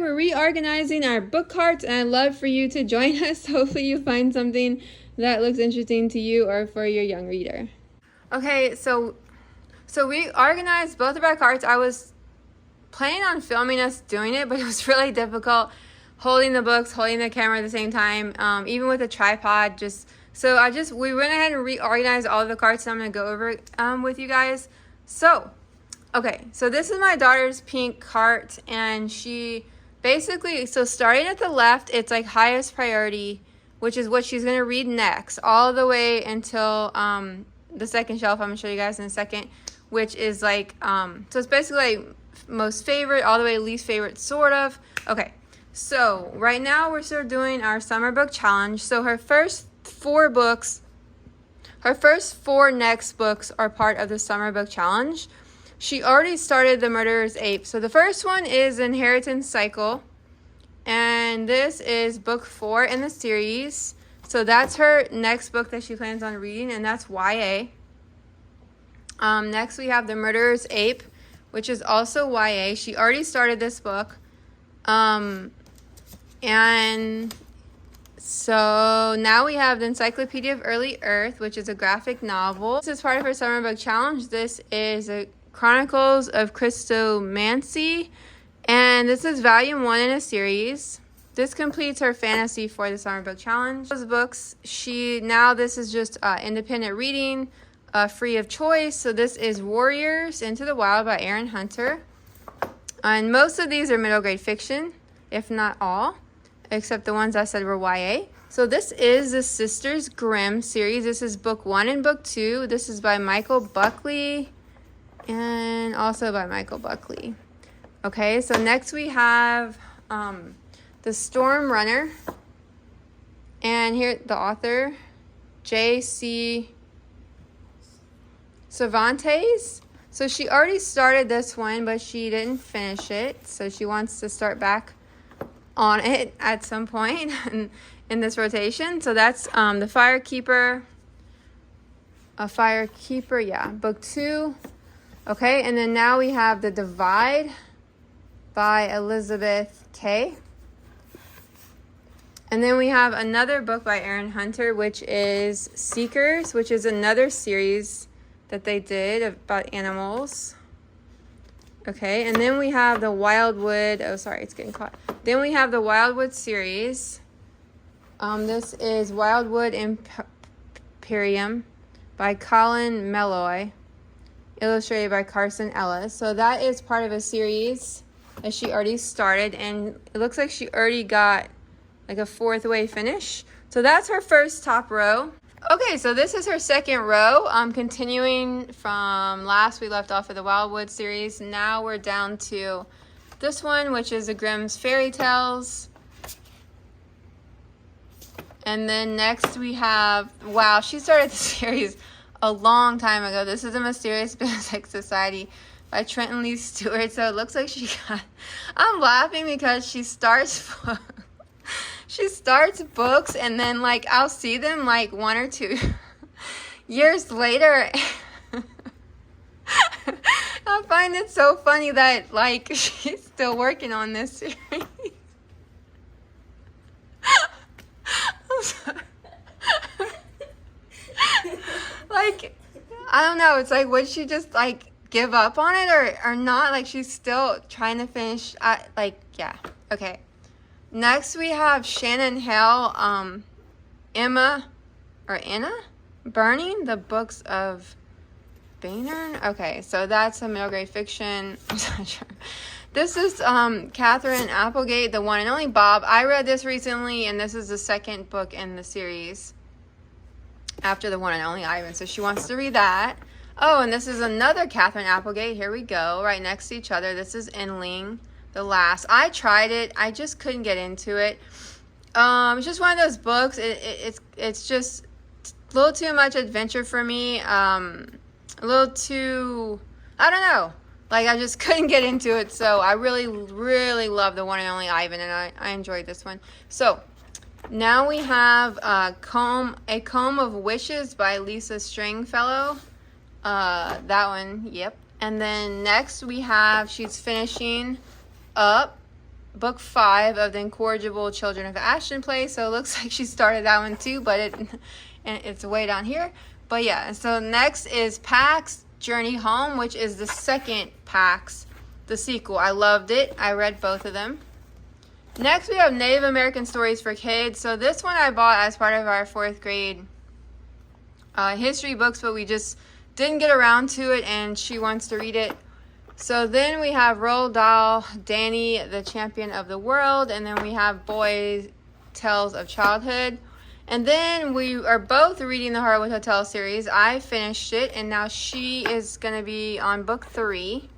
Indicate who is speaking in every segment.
Speaker 1: we're reorganizing our book carts, and I'd love for you to join us. Hopefully you find something that looks interesting to you or for your young reader. Okay, so we organized both of our carts. I was planning on filming us doing it, but it was really difficult holding the books, holding the camera at the same time, even with a tripod. We went ahead and reorganized all of the carts, and I'm going to go over it with you guys. So this is my daughter's pink cart, and she basically, so starting at the left, it's like highest priority, which is what she's going to read next, all the way until the second shelf. I'm going to show you guys in a second, which is like, so it's basically like most favorite all the way to least favorite, sort of. Okay, so right now we're still doing our summer book challenge. So her first four next books are part of the summer book challenge. She already started The Murderer's Ape. So the first one is Inheritance Cycle, and this is book 4 in the series. So that's her next book that she plans on reading, and that's YA. Next we have The Murderer's Ape, which is also YA. She already started this book. And so now we have The Encyclopedia of Early Earth, which is a graphic novel. This is part of her summer book challenge. This is a Chronicles of Christomancy, and this is volume 1 in a series. This completes her fantasy for the summer book challenge. Those books, this is just independent reading, free of choice. So this is Warriors Into the Wild by Erin Hunter. And most of these are middle grade fiction, if not all, except the ones I said were YA. So this is the Sisters Grimm series. This is book 1 and book 2. This is by Michael Buckley and also by Michael Buckley. Okay, so next we have The Storm Runner. And here the author, J.C. Cervantes. So she already started this one, but she didn't finish it. So she wants to start back on it at some point in this rotation. So that's The Firekeeper. Book 2. Okay, and then now we have The Divide by Elizabeth Kay. And then we have another book by Erin Hunter, which is Seekers, which is another series that they did about animals. Okay, and then we have the Wildwood. Oh, sorry, it's getting caught. Then we have the Wildwood series. This is Wildwood Imperium by Colin Meloy, illustrated by Carson Ellis. So that is part of a series that she already started, and it looks like she already got like a 4th way finish. So that's her first top row. Okay, so this is her second row. Continuing from last, we left off with the Wildwood series. Now we're down to this one, which is the Grimm's Fairy Tales. And then next we have, wow, she started the series a long time ago. This is A Mysterious Basic Society by Trenton Lee Stewart. So it looks like she got, I'm laughing because she starts books, and then like I'll see them like 1 or 2 years later. I find it so funny that like she's still working on this series. I'm sorry. Like, I don't know, it's like, would she just like give up on it or not? Like, she's still trying to finish. Yeah, okay. Next, we have Shannon Hale, Anna Burning the Books of Baynard. Okay, so that's a middle grade fiction. I'm not sure. This is Catherine Applegate, The One and Only Bob. I read this recently, and this is the second book in the series after The One and Only Ivan. So she wants to read that. Oh, and this is another Catherine Applegate. Here we go, right next to each other. This is Endling. The Last. I tried it. I just couldn't get into it. It's just one of those books. It's just a little too much adventure for me. A little too, I don't know. Like, I just couldn't get into it. So I really, really love The One and Only Ivan, and I enjoyed this one. So now we have A Comb of Wishes by Lisa Stringfellow. That one, yep. And then next we have, she's finishing up book 5 of The Incorrigible Children of Ashton play. So it looks like she started that one too, but it's way down here. But yeah, so next is Pax Journey Home, which is the second Pax, the sequel. I loved it. I read both of them. Next, we have Native American Stories for Kids. So this one I bought as part of our 4th grade history books, but we just didn't get around to it, and she wants to read it. So then we have Roald Dahl, Danny, the Champion of the World, and then we have Boys Tales of Childhood. And then we are both reading the Hardwood Hotel series. I finished it, and now she is going to be on book 3.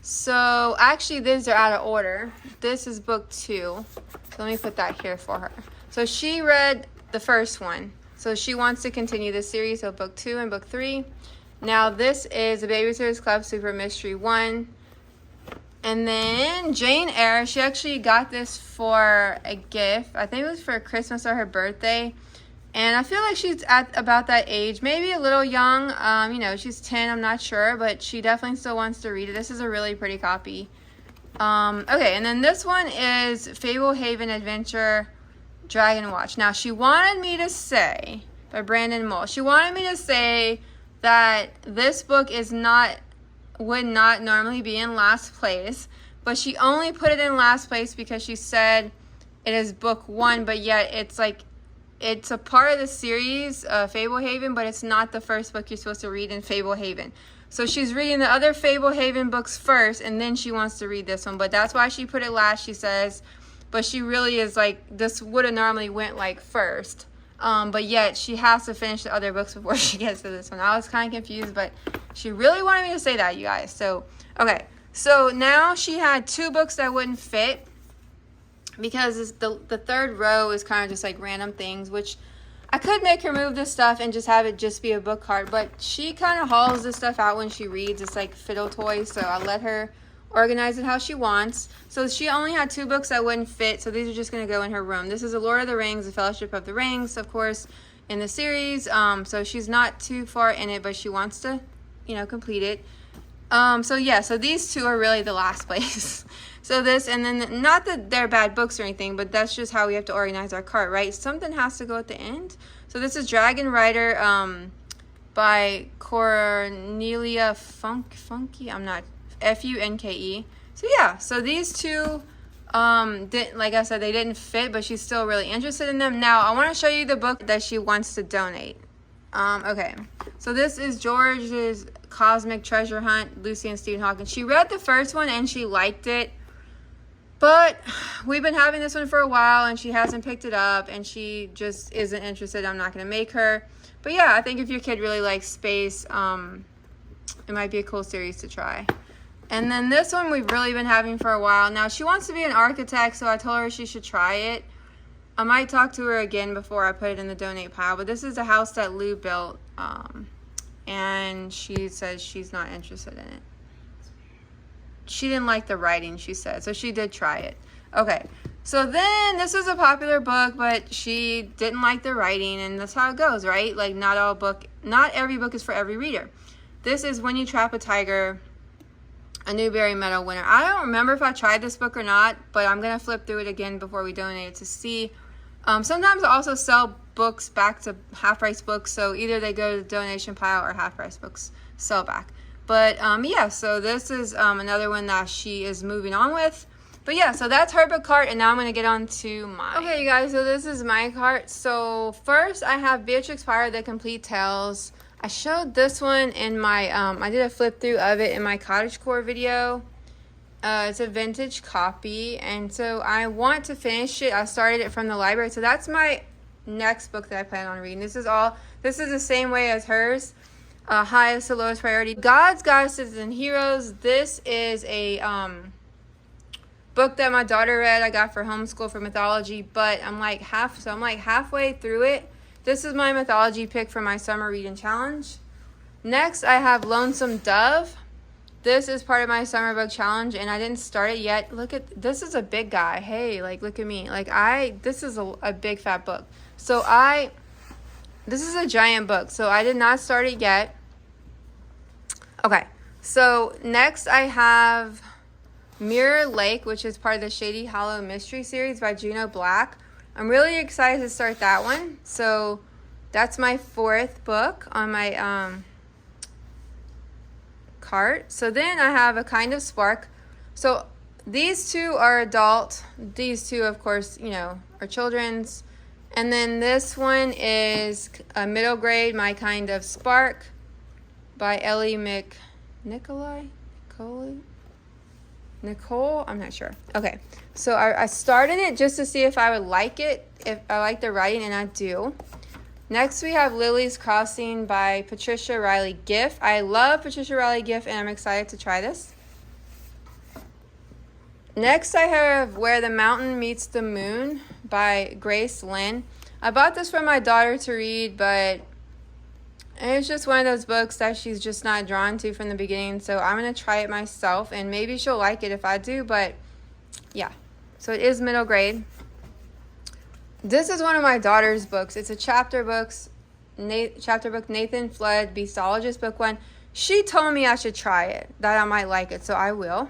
Speaker 1: So actually, these are out of order. This is book 2. So let me put that here for her. So she read the first one. So she wants to continue the series, so book 2 and book 3. Now this is The Babysitter's Club Super Mystery 1. And then Jane Eyre, she actually got this for a gift. I think it was for Christmas or her birthday. And I feel like she's at about that age, maybe a little young. You know, she's 10, I'm not sure, but she definitely still wants to read it. This is a really pretty copy. Okay, and then this one is Fable Haven Adventure Dragon Watch. Now, she wanted me to say, by Brandon Mull, she wanted me to say that this book would not normally be in last place, but she only put it in last place because she said it is book 1, but yet it's a part of the series, Fable Haven, but it's not the first book you're supposed to read in Fable Haven. So she's reading the other Fable Haven books first, and then she wants to read this one, but that's why she put it last, she says. But she really is like, this would have normally went like first. But yet she has to finish the other books before she gets to this one. I was kind of confused, but she really wanted me to say that, you guys. So, okay. So now she had 2 books that wouldn't fit because the third row is kind of just like random things, which I could make her move this stuff and just have it just be a book card. But she kind of hauls this stuff out when she reads. It's like fiddle toys, so I'll let her organize it how she wants. So she only had 2 books that wouldn't fit, so these are just going to go in her room. This is The Lord of the Rings, The Fellowship of the Rings, of course, in the series. So she's not too far in it, but she wants to, you know, complete it. So yeah, so these 2 are really the last place. So this, and then not that they're bad books or anything, but that's just how we have to organize our cart, right? Something has to go at the end. So this is Dragon Rider by Cornelia Funke. I'm not Funke. So yeah, so these 2 didn't, like I said, they didn't fit, but she's still really interested in them. Now I want to show you the book that she wants to donate. Okay, so this is George's Cosmic Treasure Hunt, Lucy and Stephen Hawking. She read the first one and she liked it, but we've been having this one for a while and she hasn't picked it up and she just isn't interested. I'm not going to make her. But yeah, I think if your kid really likes space, it might be a cool series to try. And then this one we've really been having for a while. Now, she wants to be an architect, so I told her she should try it. I might talk to her again before I put it in the donate pile. But this is a house that Lou built, and she says she's not interested in it. She didn't like the writing, she said, so she did try it. Okay, so then this was a popular book, but she didn't like the writing, and that's how it goes, right? Like, not every book is for every reader. This is When You Trap a Tiger, a Newbery Medal winner. I don't remember if I tried this book or not, but I'm going to flip through it again before we donate it to see. Sometimes I also sell books back to half-price books, so either they go to the donation pile or half-price books sell back. But yeah, so this is another one that she is moving on with. But yeah, so that's her book cart, and now I'm going to get on to mine. Okay, you guys, so this is my cart. So first I have Beatrix Potter, The Complete Tales. I showed this one in my, I did a flip through of it in my cottagecore video. It's a vintage copy, and so I want to finish it. I started it from the library, so that's my next book that I plan on reading. This is the same way as hers. Highest to lowest priority. Gods, Goddesses, and Heroes. This is a book that my daughter read. I got for homeschool for mythology, but I'm like halfway through it. This is my mythology pick for my summer reading challenge. Next, I have Lonesome Dove. This is part of my summer book challenge, and I didn't start it yet. Look at, this is a big guy. Hey, like, look at me. Like, this is a big fat book. So this is a giant book, so I did not start it yet. Okay, so next I have Mirror Lake, which is part of the Shady Hollow Mystery series by Juno Black. I'm really excited to start that one. So that's my 4th book on my cart. So then I have A Kind of Spark. So these 2 are adult. These 2, of course, you know, are children's. And then this one is a middle grade, My Kind of Spark by Ellie Nicole? I'm not sure. Okay, so I started it just to see if I would like it, if I like the writing, and I do. Next, we have Lily's Crossing by Patricia Riley Giff. I love Patricia Riley Giff, and I'm excited to try this. Next, I have Where the Mountain Meets the Moon by Grace Lynn. I bought this for my daughter to read, but it's just one of those books that she's just not drawn to from the beginning, so I'm going to try it myself, and maybe she'll like it if I do, but yeah. So it is middle grade. This is one of my daughter's books. It's a chapter book, Nathan Flood, Beastologist, book 1. She told me I should try it, that I might like it, so I will.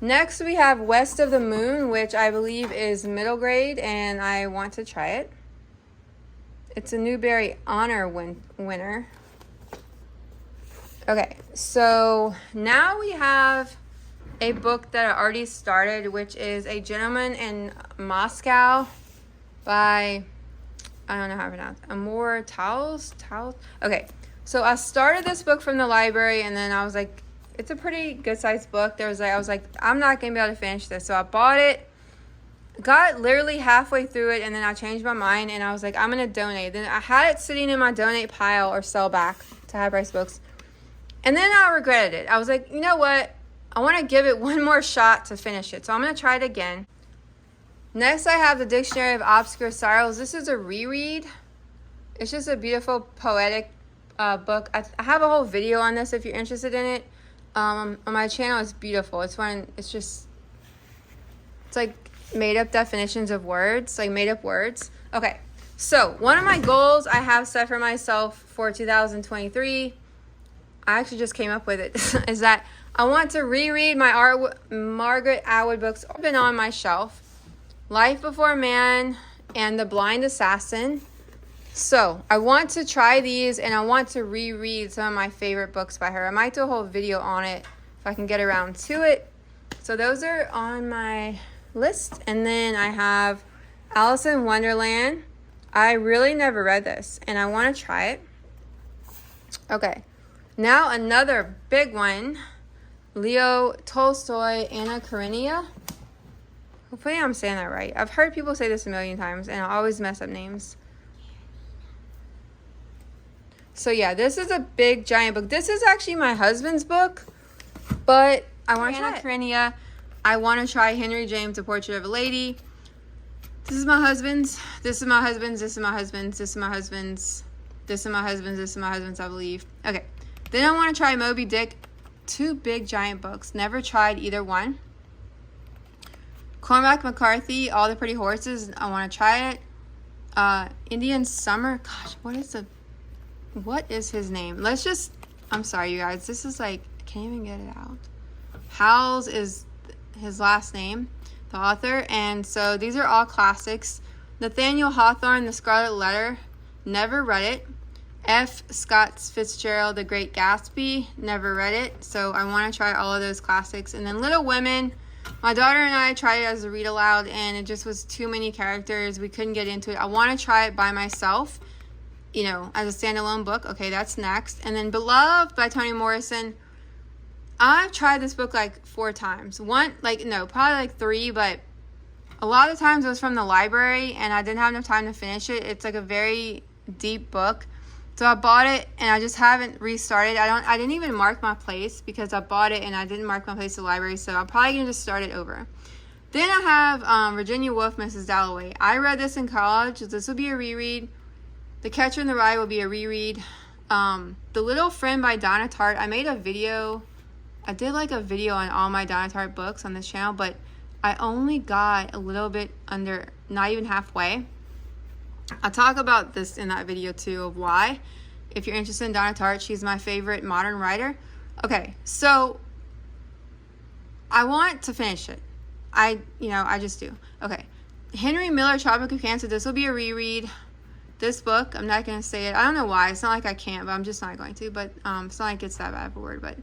Speaker 1: Next, we have West of the Moon, which I believe is middle grade, and I want to try it. It's a Newbery Honor winner. Okay, so now we have a book that I already started, which is A Gentleman in Moscow by, I don't know how to pronounce it, Amor Towles? Okay, so I started this book from the library, and then I was like, it's a pretty good-sized book. I was like, I'm not going to be able to finish this. So I bought it, got literally halfway through it, and then I changed my mind, and I was like, I'm going to donate. Then I had it sitting in my donate pile or sell back to High Price Books. And then I regretted it. I was like, you know what? I want to give it one more shot to finish it. So I'm going to try it again. Next, I have the Dictionary of Obscure Sorrows. This is a reread. It's just a beautiful, poetic book. I have a whole video on this if you're interested in it. On my channel. It's beautiful. It's like made up definitions of words, like made up words. Okay, so one of my goals I have set for myself for 2023, I actually just came up with it, is that I want to reread my Margaret Atwood books that have been on my shelf. Life Before Man and The Blind Assassin. So I want to try these, and I want to reread some of my favorite books by her. I might do a whole video on it if I can get around to it. So those are on my list. And then I have Alice in Wonderland. I really never read this, and I want to try it. Okay, now another big one. Leo Tolstoy, Anna Karenina. Hopefully I'm saying that right. I've heard people say this a million times, and I always mess up names. So yeah, this is a big, giant book. This is actually my husband's book, but I want to try Anna Karenina. I want to try Henry James, A Portrait of a Lady. This is my husband's. This is my husband's. This is my husband's. This is my husband's. This is my husband's. This is my husband's, I believe. Okay. Then I want to try Moby Dick. 2 big, giant books. Never tried either one. Cormac McCarthy, All the Pretty Horses. I want to try it. Indian Summer. Gosh, what is his name? I'm sorry, you guys. This is like, I can't even get it out. Howells is his last name, the author. And so these are all classics. Nathaniel Hawthorne, The Scarlet Letter. Never read it. F. Scott Fitzgerald, The Great Gatsby. Never read it. So I want to try all of those classics. And then Little Women. My daughter and I tried it as a read aloud, and it just was too many characters. We couldn't get into it. I want to try it by myself, you know, as a standalone book. Okay, that's next. And then Beloved by Toni Morrison. I've tried this book like 4 times. Probably like 3, but a lot of times it was from the library, and I didn't have enough time to finish it. It's like a very deep book. So I bought it, and I just haven't restarted. I didn't even mark my place because I bought it and I didn't mark my place to the library, so I'm probably going to just start it over. Then I have Virginia Woolf, Mrs. Dalloway. I read this in college. This will be a reread. The Catcher in the Rye will be a reread. The Little Friend by Donna Tartt. I made a video. I did like a video on all my Donna Tartt books on this channel, but I only got a little bit under, not even halfway. I'll talk about this in that video too, of why. If you're interested in Donna Tartt, she's my favorite modern writer. Okay, so I want to finish it. I just do. Okay. Henry Miller, Tropic of Cancer. This will be a reread. This book, I'm not going to say it. I don't know why. It's not like I can't, but I'm just not going to. But it's not like it's that bad of a word. But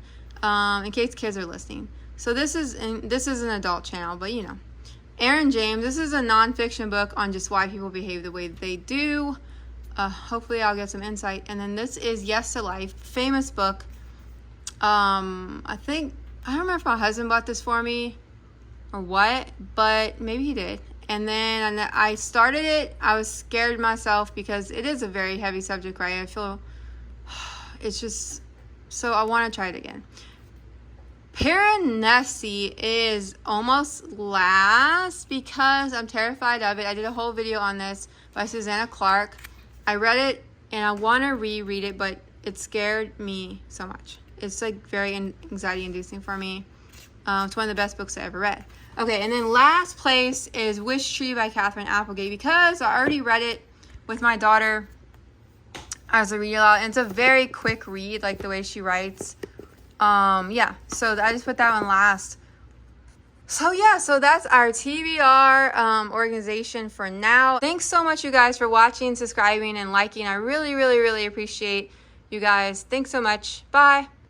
Speaker 1: in case kids are listening. So this is an adult channel, but Aaron James. This is a nonfiction book on just why people behave the way they do. Hopefully I'll get some insight. And then this is Yes to Life, famous book. I don't remember if my husband bought this for me or what, but maybe he did. And then I started it. I was scared myself because it is a very heavy subject, right? I feel it's just, so I want to try it again. Piranesi is almost last because I'm terrified of it. I did a whole video on this by Susanna Clark. I read it and I want to reread it, but it scared me so much. It's like very anxiety inducing for me. It's one of the best books I ever read. Okay, and then last place is Wish Tree by Catherine Applegate because I already read it with my daughter as a read aloud. And it's a very quick read, like the way she writes. Yeah, so I just put that one last. So yeah, so that's our TBR organization for now. Thanks so much, you guys, for watching, subscribing, and liking. I really, really, really appreciate you guys. Thanks so much. Bye.